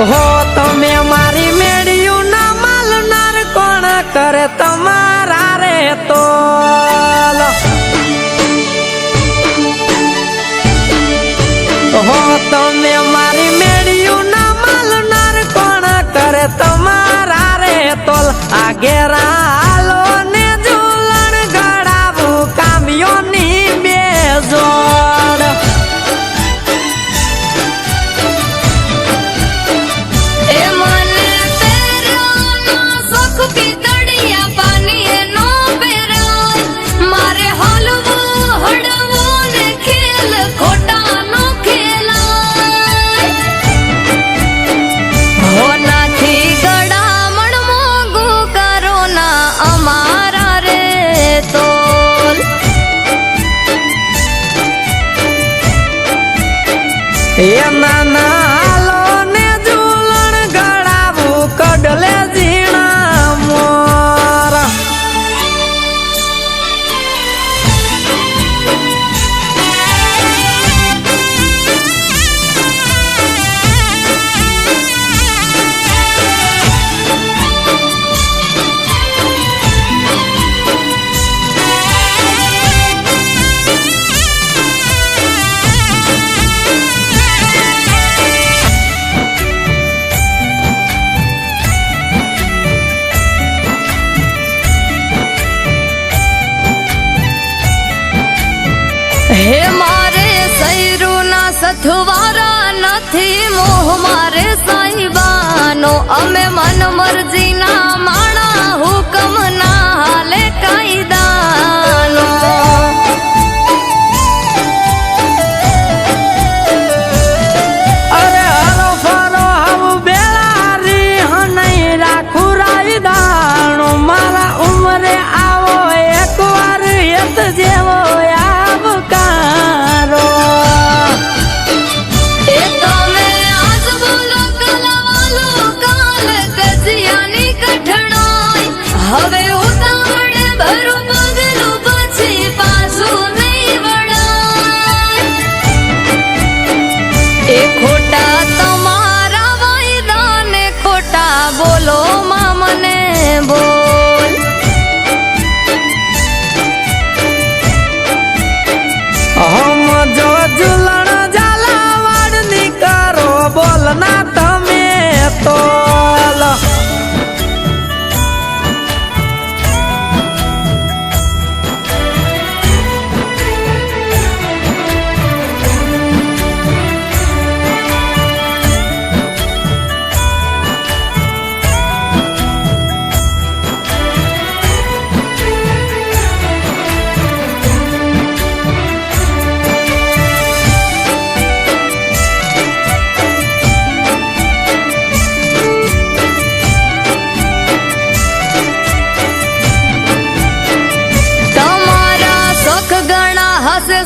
હો તમે મારી મેળ્યું ના માલનાર કોણ કરે તમારા રે તો હો તમે મારી મેળ્યું ના માલનાર કોણ કરે તમારા રે તો આગેરા હાલો ને ઝૂલણ ગળાવું કામ્યોની બે જોડ એ નાના હાલો ને ઝૂલણ ગળાવું કડલે ઝીણા મોર હે મારે સૈરું ના સથવારા નથી મોહ મારે સાહેબાનો અમે મન મરજી ના માણા હુકમ ના હાલે કાયદાનો અરે હાલો ફરો આવું બેલારી હનઈ રાખું રાયદાણો મારા ઉમરે આવો એકવાર યત જેવો હવે ઉતાવળે ભરું પગલું પછી પાછું નહીં વળાય એ ખોટા તમારા વાયદા ને ખોટા બોલો માં મને બોલ હમ જો ઝૂલણ ઝાલાવાડ ની કરો બોલ ના તમે તો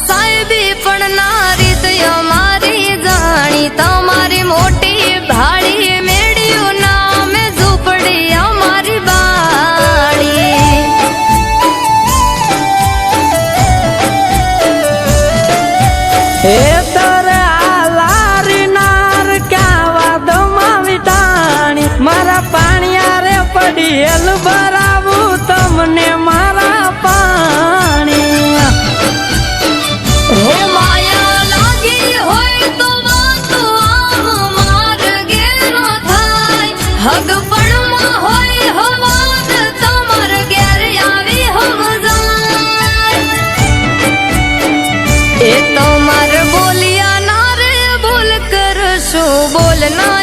સાહેબી પણ નારી તો અમારી જાણી તમારી મોટી ભાડી મેળ્યું નામે ઝૂંપડી અમારી બાળી હે તરે આલારી નાર ક્યાં વાદમાં વિટાણી મારા પાણીયા રે પડી હેલ ભરાવું તમને મારા પાણી હે માયા લાગી હોય તો વાતો આમ માર્ગે ન થાય હગપણમાં હોય હવાદ તમાર ઘેર આવી સમજાય એ તમાર બોલ્યા ના રે બોલ કરશું બોલ ના